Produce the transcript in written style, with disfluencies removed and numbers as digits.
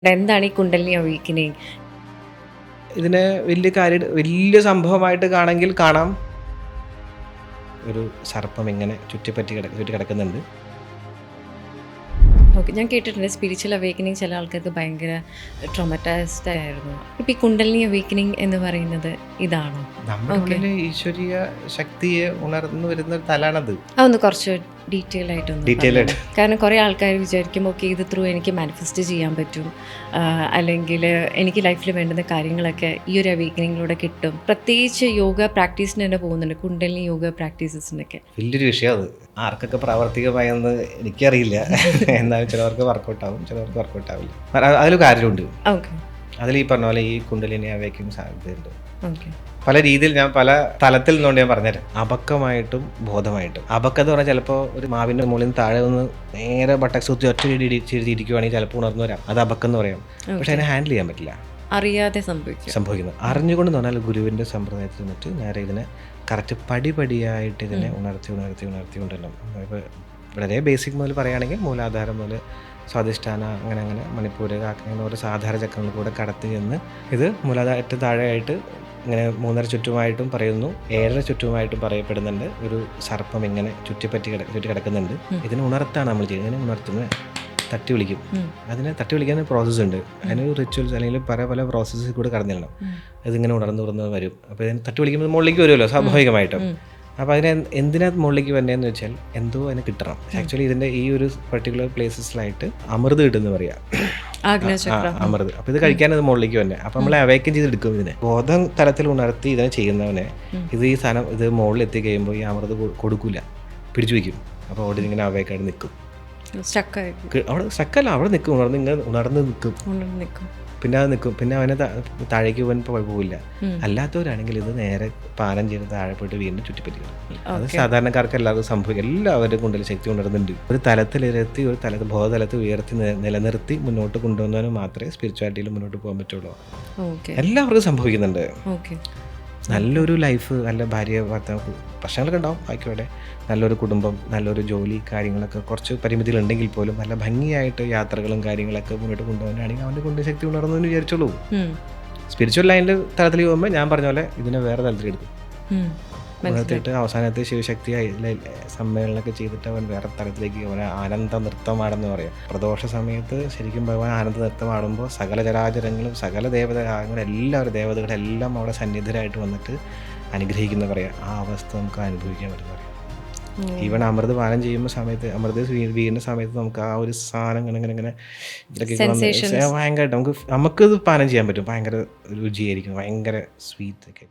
എന്താണ് ഈ കുണ്ടലിനി അവേക്കനിങ്? ഇതിനെ വലിയ സംഭവമായിട്ട് കാണാം. ഒരു സർപ്പം ഇങ്ങനെ ചുറ്റി കിടക്കുന്നുണ്ട്. ഓക്കെ. ഞാൻ കേട്ടിട്ടുണ്ട് സ്പിരിച്വൽ അവേക്കനിങ് ചില ആൾക്കാർക്ക് ഭയങ്കര ട്രോമറ്റൈസ്ഡ് ആയിരുന്നു. ഇപ്പം ഈ കുണ്ടലിനി അവേക്കനിങ് എന്ന് പറയുന്നത് ഇതാണോ? നമ്മുടെ ഓക്കെ. ഉള്ളിലെ ഈശ്വരീയ ശക്തിയെ ഉണർന്നു വരുന്ന ഒരു തലാണത്. അതൊന്ന് കുറച്ച് ഡീറ്റെയിൽ ആയിട്ടൊന്ന് ഡീറ്റെയിൽ പറഞ്ഞോ. ആയിട്ട് കാരണം കുറേ ആൾക്കാർ വിചാരിക്കും ഓക്കെ ഇത് ത്രൂ എനിക്ക് മാനിഫെസ്റ്റ് ചെയ്യാൻ പറ്റും, അല്ലെങ്കിൽ എനിക്ക് ലൈഫിൽ വേണ്ടുന്ന കാര്യങ്ങളൊക്കെ ഈ ഒരു അവേക്കനിങ്ങിലൂടെ കിട്ടും. പ്രത്യേകിച്ച് യോഗ പ്രാക്ടീസിന് തന്നെ പോകുന്നുണ്ട്, കുണ്ടലിനി യോഗ പ്രാക്ടീസസിനൊക്കെ. വലിയൊരു വിഷയം അത്. ആർക്കൊക്കെ പ്രാവർത്തികമായെന്ന് എനിക്കറിയില്ല. എന്നാലും ചിലവർക്ക് വർക്കൗട്ട് ആവും, ചിലവർക്ക് വർക്കൗട്ട് ആവില്ല. അതിൽ കാര്യമുണ്ട്. ഓക്കെ. അതിൽ ഈ പറഞ്ഞ പോലെ ഈ കുണ്ടലിനി അവേക്കിങ് സാധ്യതയുണ്ട്. ഓക്കെ. പല രീതിയിൽ ഞാൻ പല തലത്തിൽ നിന്നുകൊണ്ട് ഞാൻ പറഞ്ഞുതരാം. അബക്കമായിട്ടും ബോധമായിട്ടും. അബക്കം എന്ന് പറഞ്ഞാൽ ചിലപ്പോൾ ഒരു മാവിൻ്റെ മുകളിൽ നിന്ന് താഴെ ഒന്ന് നേരെ ബട്ടക്സ് കുത്തി ഒറ്റ ഇരിക്കുകയാണെങ്കിൽ ചിലപ്പോൾ ഉണർന്നു വരാം. അത് അബക്കം എന്ന് പറയാം. പക്ഷെ അതിനെ ഹാൻഡിൽ ചെയ്യാൻ പറ്റില്ല. അറിയാതെ സംഭവിക്കുന്നത്. അറിഞ്ഞുകൊണ്ടെന്ന് പറഞ്ഞാൽ ഗുരുവിൻ്റെ സമ്പ്രദായത്തിൽ നിന്നിട്ട് നേരെ ഇതിനെ കറക്റ്റ് പടിപടിയായിട്ട് ഇതിനെ ഉണർത്തി കൊണ്ടുവരണം. ഇപ്പോൾ വളരെ ബേസിക് മുതൽ പറയുകയാണെങ്കിൽ മൂലാധാരം മുതൽ സ്വാധിഷ്ഠാന അങ്ങനെ മണിപ്പൂർ അങ്ങനെ ഓരോ സാധാരണ ചക്രങ്ങളിൽ കൂടെ കടത്തി ചെന്ന് ഇത് മൂലാധാരത്തെ താഴെയായിട്ട് ഇങ്ങനെ 3.5 ചുറ്റുമായിട്ടും പറയുന്നു, 7.5 ചുറ്റുമായിട്ടും പറയപ്പെടുന്നുണ്ട്. ഒരു സർപ്പം ഇങ്ങനെ ചുറ്റി കിടക്കുന്നുണ്ട്. ഇതിനെ ഉണർത്താണ് നമ്മൾ ചെയ്യുന്നത്. ഇതിനെ ഉണർത്തുന്നത് തട്ടി വിളിക്കും. അതിനെ തട്ടി വിളിക്കാൻ പ്രോസസ്സ് ഉണ്ട്. അതിനൊരു റിച്വൽസ് അല്ലെങ്കിൽ പല പ്രോസസ്സിൽ കൂടെ കടന്നിടണം. ഇതിങ്ങനെ ഉണർന്ന് വരും. അപ്പോൾ ഇതിന് തട്ടി വിളിക്കുമ്പോൾ മുകളിലേക്ക് വരുമല്ലോ സ്വാഭാവികമായിട്ടും. അപ്പോൾ അതിനെ എന്തിനാ മുകളിലേക്ക് വന്നതെന്ന് വെച്ചാൽ എന്തോ അതിന് കിട്ടണം. ആക്ച്വലി ഇതിൻ്റെ ഈ ഒരു പർട്ടിക്കുലർ പ്ലേസസിലായിട്ട് അമൃത് കിട്ടുമെന്ന് പറയാം. അമൃത്. അപ്പോൾ ഇത് കഴിക്കാൻ അത് മുകളിലേക്ക് വന്നെ. അപ്പോൾ നമ്മളെ അവേക്കൻ ചെയ്തെടുക്കും. ഇതിനെ ബോധം തലത്തിൽ ഉണർത്തി ഇതിനെ ചെയ്യുന്നവനെ ഈ സാധനം ഇത് മുകളിൽ എത്തി കഴിയുമ്പോൾ ഈ അമൃത് കൊടുക്കില്ല, പിടിച്ചു വയ്ക്കും. അപ്പോൾ അവിടെ ഇങ്ങനെ അവേക്കായിട്ട് നിൽക്കും. അവിടെ സ്റ്റക്കല്ല, അവിടെ നിൽക്കും. ഉണർന്ന് നിൽക്കും. പിന്നെ അത് നിൽക്കും. പിന്നെ അവനെ താഴേക്ക് പോകാൻ കുഴപ്പമില്ല. അല്ലാത്തവരാണെങ്കിൽ ഇത് നേരെ പാലം ചെയ്ത് താഴെ പോയിട്ട് വീണ്ടും ചുറ്റിപ്പറ്റിക്കണം. അത് സാധാരണക്കാർക്ക് എല്ലാവർക്കും സംഭവിക്കും. എല്ലാവരും കൊണ്ടുള്ള ശക്തി ഉണർന്നുണ്ട്. ഒരു തലത്തിലിരുത്തി ഒരു ബോധതലത്തിൽ ഉയർത്തി നിലനിർത്തി മുന്നോട്ട് കൊണ്ടുവന്നതിന് മാത്രമേ സ്പിരിച്വാലിറ്റിയിൽ മുന്നോട്ട് പോകാൻ പറ്റുള്ളൂ. എല്ലാവർക്കും സംഭവിക്കുന്നുണ്ട്. നല്ലൊരു ലൈഫ്, നല്ല ഭാര്യ ഭർത്താവ്, പ്രശ്നങ്ങളൊക്കെ ഉണ്ടാവും, ആയിക്കോട്ടെ. നല്ലൊരു കുടുംബം, നല്ലൊരു ജോലി, കാര്യങ്ങളൊക്കെ കുറച്ച് പരിമിതികളുണ്ടെങ്കിൽ പോലും നല്ല ഭംഗിയായിട്ട് യാത്രകളും കാര്യങ്ങളൊക്കെ മുന്നോട്ട് കൊണ്ടുപോകാനാണെങ്കിൽ അവൻ്റെ കൊണ്ട് ശക്തി ഉണർന്നെന്ന് വിചാരിച്ചോളൂ. സ്പിരിച്വൽ ലൈനിൻ്റെ തലത്തിൽ പോകുമ്പോൾ ഞാൻ പറഞ്ഞ പോലെ ഇതിനെ വേറെ തലത്തിലെടുക്കും. ഉണർത്തിയിട്ട് അവസാനത്തെ ശിവശക്തി സമ്മേളനമൊക്കെ ചെയ്തിട്ട് അവൻ വേറെ തലത്തിലേക്ക് അവനെ ആനന്ദ നൃത്തമാടെന്ന് പറയാം. പ്രദോഷ സമയത്ത് ശരിക്കും ഭഗവാൻ ആനന്ദ നൃത്തമാടുമ്പോൾ സകല ചരാചരങ്ങളും സകല ദേവതകളെല്ലാം അവിടെ സന്നിധരായിട്ട് വന്നിട്ട് അനുഗ്രഹിക്കുന്ന പറയാം. ആ അവസ്ഥ നമുക്ക് അനുഭവിക്കാൻ പറ്റുന്ന പറയാം. ഈവൻ അമൃത് പാനം ചെയ്യുമ്പോൾ സമയത്ത് അമൃത് വീഴുന്ന സമയത്ത് നമുക്ക് ആ ഒരു സാധനം ഇങ്ങനെ ഇതൊക്കെ ഭയങ്കരമായിട്ട് നമുക്കത് പാനം ചെയ്യാൻ പറ്റും. ഭയങ്കര രുചിയായിരിക്കും, ഭയങ്കര സ്വീറ്റ് ഒക്കെ.